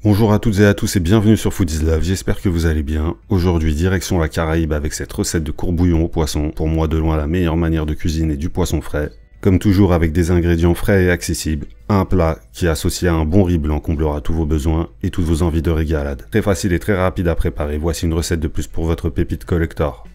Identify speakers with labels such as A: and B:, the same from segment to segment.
A: Bonjour à toutes et à tous et bienvenue sur Food is Love, j'espère que vous allez bien. Aujourd'hui, direction la Caraïbe avec cette recette de courbouillon au poisson, pour moi de loin la meilleure manière de cuisiner du poisson frais. Comme toujours avec des ingrédients frais et accessibles, un plat qui associé à un bon riz blanc comblera tous vos besoins et toutes vos envies de régalade. Très facile et très rapide à préparer, voici une recette de plus pour votre pépite collector.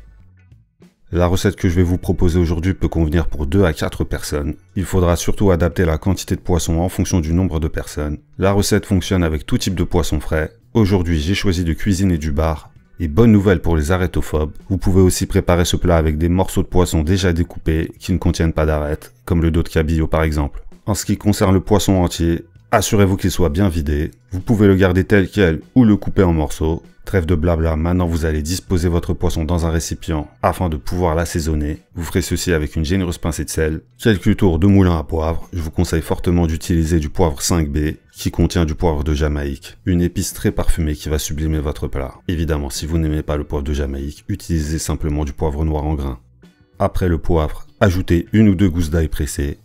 A: La recette que je vais vous proposer aujourd'hui peut convenir pour 2 à 4 personnes. Il faudra surtout adapter la quantité de poisson en fonction du nombre de personnes. La recette fonctionne avec tout type de poisson frais. Aujourd'hui, j'ai choisi de cuisiner du bar. Et bonne nouvelle pour les arrêtophobes, vous pouvez aussi préparer ce plat avec des morceaux de poisson déjà découpés qui ne contiennent pas d'arêtes, comme le dos de cabillaud par exemple. En ce qui concerne le poisson entier, assurez-vous qu'il soit bien vidé. Vous pouvez le garder tel quel ou le couper en morceaux. Trêve de blabla, maintenant vous allez disposer votre poisson dans un récipient afin de pouvoir l'assaisonner. Vous ferez ceci avec une généreuse pincée de sel, quelques tours de moulin à poivre. Je vous conseille fortement d'utiliser du poivre 5B qui contient du poivre de Jamaïque, une épice très parfumée qui va sublimer votre plat. Évidemment, si vous n'aimez pas le poivre de Jamaïque, utilisez simplement du poivre noir en grains. Après le poivre, ajoutez 1 ou 2 gousses d'ail pressées,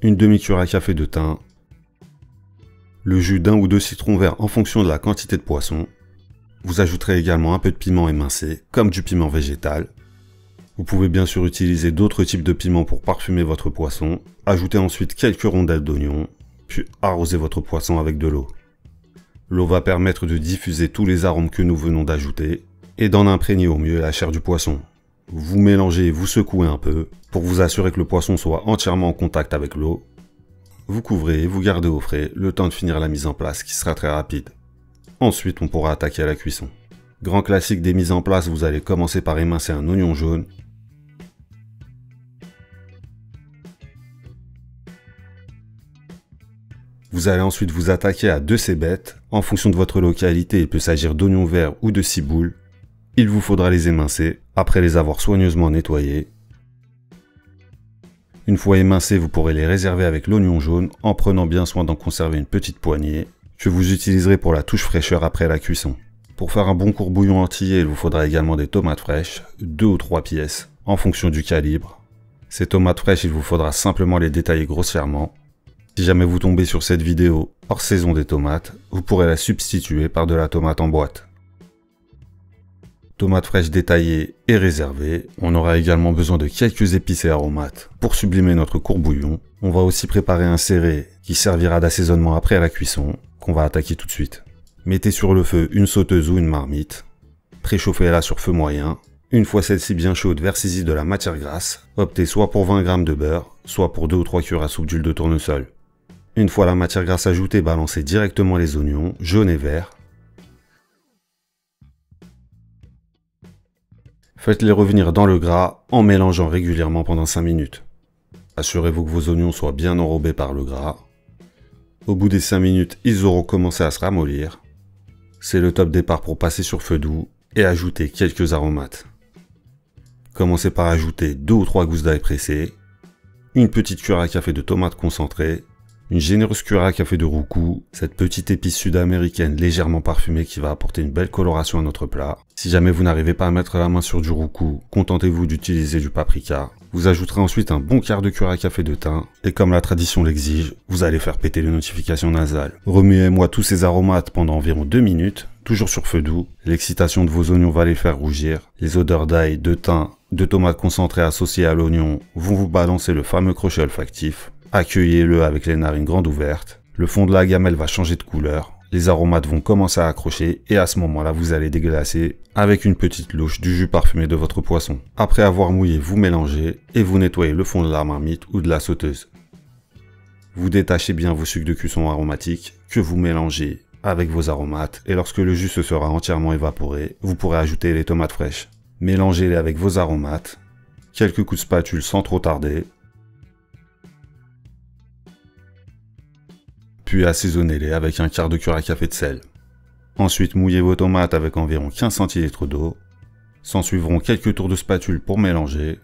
A: une demi-cuillère à café de thym, le jus d'1 ou 2 citrons verts en fonction de la quantité de poisson. Vous ajouterez également un peu de piment émincé, comme du piment végétal. Vous pouvez bien sûr utiliser d'autres types de piments pour parfumer votre poisson. Ajoutez ensuite quelques rondelles d'oignon, puis arrosez votre poisson avec de l'eau. L'eau va permettre de diffuser tous les arômes que nous venons d'ajouter et d'en imprégner au mieux la chair du poisson. Vous mélangez et vous secouez un peu pour vous assurer que le poisson soit entièrement en contact avec l'eau. Vous couvrez et vous gardez au frais le temps de finir la mise en place qui sera très rapide. Ensuite, on pourra attaquer à la cuisson. Grand classique des mises en place, vous allez commencer par émincer un oignon jaune. Vous allez ensuite vous attaquer à 2 cébettes. En fonction de votre localité, il peut s'agir d'oignons verts ou de ciboules. Il vous faudra les émincer après les avoir soigneusement nettoyés. Une fois émincés, vous pourrez les réserver avec l'oignon jaune en prenant bien soin d'en conserver une petite poignée que vous utiliserez pour la touche fraîcheur après la cuisson. Pour faire un bon courbouillon entier, il vous faudra également des tomates fraîches, 2 ou 3 pièces, en fonction du calibre. Ces tomates fraîches, il vous faudra simplement les détailler grossièrement. Si jamais vous tombez sur cette vidéo hors saison des tomates, vous pourrez la substituer par de la tomate en boîte. Tomates fraîches détaillées et réservées. On aura également besoin de quelques épices et aromates pour sublimer notre courbouillon. On va aussi préparer un serré qui servira d'assaisonnement après la cuisson, qu'on va attaquer tout de suite. Mettez sur le feu une sauteuse ou une marmite. Préchauffez-la sur feu moyen. Une fois celle-ci bien chaude, versez-y de la matière grasse. Optez soit pour 20 g de beurre, soit pour 2 ou 3 cuillères à soupe d'huile de tournesol. Une fois la matière grasse ajoutée, balancez directement les oignons, jaunes et verts. Faites-les revenir dans le gras en mélangeant régulièrement pendant 5 minutes. Assurez-vous que vos oignons soient bien enrobés par le gras. Au bout des 5 minutes, ils auront commencé à se ramollir. C'est le top départ pour passer sur feu doux et ajouter quelques aromates. Commencez par ajouter 2 ou 3 gousses d'ail pressées, une petite cuillère à café de tomate concentrée, une généreuse cuillère à café de roucou, cette petite épice sud-américaine légèrement parfumée qui va apporter une belle coloration à notre plat. Si jamais vous n'arrivez pas à mettre la main sur du roucou, contentez-vous d'utiliser du paprika. Vous ajouterez ensuite un bon quart de cuillère à café de thym, et comme la tradition l'exige, vous allez faire péter les notifications nasales. Remuez-moi tous ces aromates pendant environ 2 minutes, toujours sur feu doux. L'excitation de vos oignons va les faire rougir. Les odeurs d'ail, de thym, de tomates concentrées associées à l'oignon vont vous balancer le fameux crochet olfactif. Accueillez-le avec les narines grandes ouvertes. Le fond de la gamelle va changer de couleur. Les aromates vont commencer à accrocher et à ce moment-là, vous allez déglacer avec une petite louche du jus parfumé de votre poisson. Après avoir mouillé, vous mélangez et vous nettoyez le fond de la marmite ou de la sauteuse. Vous détachez bien vos sucs de cuisson aromatiques que vous mélangez avec vos aromates et lorsque le jus se sera entièrement évaporé, vous pourrez ajouter les tomates fraîches. Mélangez-les avec vos aromates, quelques coups de spatule sans trop tarder. Puis assaisonnez-les avec un quart de cuillère à café de sel. Ensuite, mouillez vos tomates avec environ 15 centilitres d'eau. S'en suivront quelques tours de spatule pour mélanger.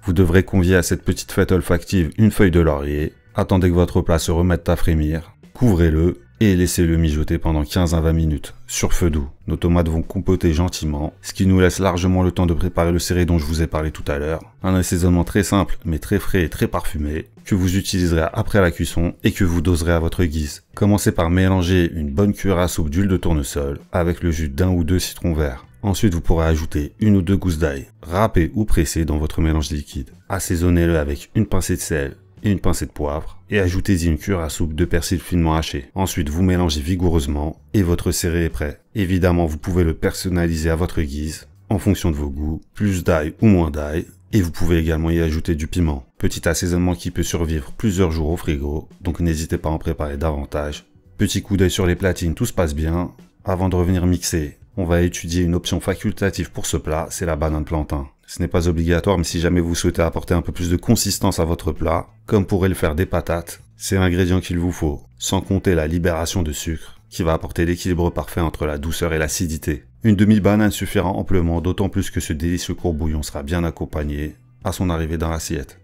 A: Vous devrez convier à cette petite fête olfactive une feuille de laurier. Attendez que votre plat se remette à frémir. Couvrez-le et laissez-le mijoter pendant 15 à 20 minutes, sur feu doux. Nos tomates vont compoter gentiment, ce qui nous laisse largement le temps de préparer le céré dont je vous ai parlé tout à l'heure. Un assaisonnement très simple, mais très frais et très parfumé, que vous utiliserez après la cuisson et que vous doserez à votre guise. Commencez par mélanger une bonne cuillère à soupe d'huile de tournesol avec le jus d'1 ou 2 citrons verts. Ensuite, vous pourrez ajouter 1 ou 2 gousses d'ail, râpées ou pressées dans votre mélange liquide. Assaisonnez-le avec une pincée de sel et une pincée de poivre et ajoutez-y une cuillère à soupe de persil finement haché. Ensuite, vous mélangez vigoureusement et votre céré est prêt. Évidemment, vous pouvez le personnaliser à votre guise, en fonction de vos goûts, plus d'ail ou moins d'ail, et vous pouvez également y ajouter du piment. Petit assaisonnement qui peut survivre plusieurs jours au frigo, donc n'hésitez pas à en préparer davantage. Petit coup d'œil sur les platines, tout se passe bien. Avant de revenir mixer, on va étudier une option facultative pour ce plat, c'est la banane plantain. Ce n'est pas obligatoire, mais si jamais vous souhaitez apporter un peu plus de consistance à votre plat, comme pourraient le faire des patates, c'est l'ingrédient qu'il vous faut, sans compter la libération de sucre, qui va apporter l'équilibre parfait entre la douceur et l'acidité. Une demi-banane suffira amplement, d'autant plus que ce délicieux courbouillon sera bien accompagné à son arrivée dans l'assiette.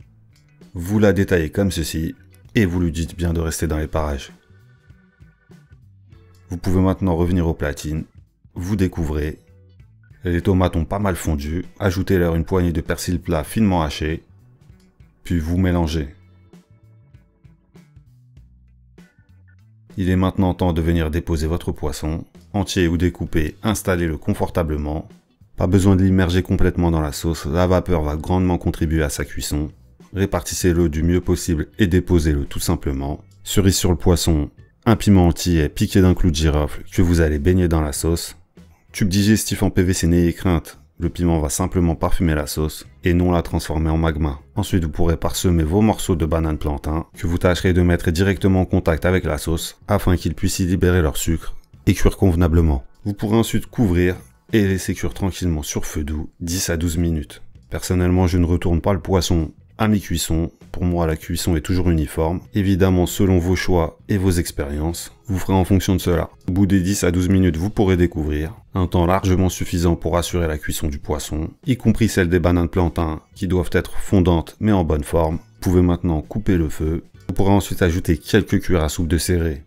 A: Vous la détaillez comme ceci, et vous lui dites bien de rester dans les parages. Vous pouvez maintenant revenir aux platines, vous découvrez. Les tomates ont pas mal fondu, ajoutez-leur une poignée de persil plat finement haché, puis vous mélangez. Il est maintenant temps de venir déposer votre poisson, entier ou découpé, installez-le confortablement. Pas besoin de l'immerger complètement dans la sauce, la vapeur va grandement contribuer à sa cuisson. Répartissez-le du mieux possible et déposez-le tout simplement. Cerise sur le poisson, un piment entier piqué d'un clou de girofle que vous allez baigner dans la sauce. Tube digestif en PVC, n'ayez crainte, le piment va simplement parfumer la sauce et non la transformer en magma. Ensuite, vous pourrez parsemer vos morceaux de banane plantain que vous tâcherez de mettre directement en contact avec la sauce afin qu'ils puissent y libérer leur sucre et cuire convenablement. Vous pourrez ensuite couvrir et laisser cuire tranquillement sur feu doux 10 à 12 minutes. Personnellement, je ne retourne pas le poisson à mi-cuisson. Pour moi, la cuisson est toujours uniforme. Évidemment, selon vos choix et vos expériences, vous ferez en fonction de cela. Au bout des 10 à 12 minutes, vous pourrez découvrir un temps largement suffisant pour assurer la cuisson du poisson, y compris celle des bananes plantain qui doivent être fondantes mais en bonne forme. Vous pouvez maintenant couper le feu. Vous pourrez ensuite ajouter quelques cuillères à soupe de céré.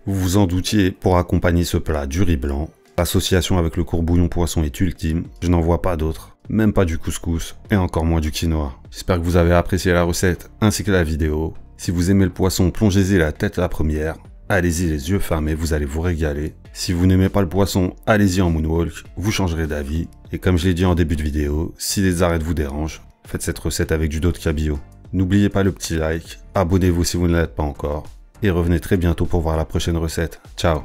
A: Vous vous en doutiez, pour accompagner ce plat du riz blanc, l'association avec le courbouillon poisson est ultime, je n'en vois pas d'autre, même pas du couscous et encore moins du quinoa. J'espère que vous avez apprécié la recette ainsi que la vidéo. Si vous aimez le poisson, plongez-y la tête la première, allez-y les yeux fermés, vous allez vous régaler. Si vous n'aimez pas le poisson, allez-y en moonwalk, vous changerez d'avis. Et comme je l'ai dit en début de vidéo, si les arêtes vous dérangent, faites cette recette avec du dos de cabillaud. N'oubliez pas le petit like, abonnez-vous si vous ne l'êtes pas encore. Et revenez très bientôt pour voir la prochaine recette. Ciao!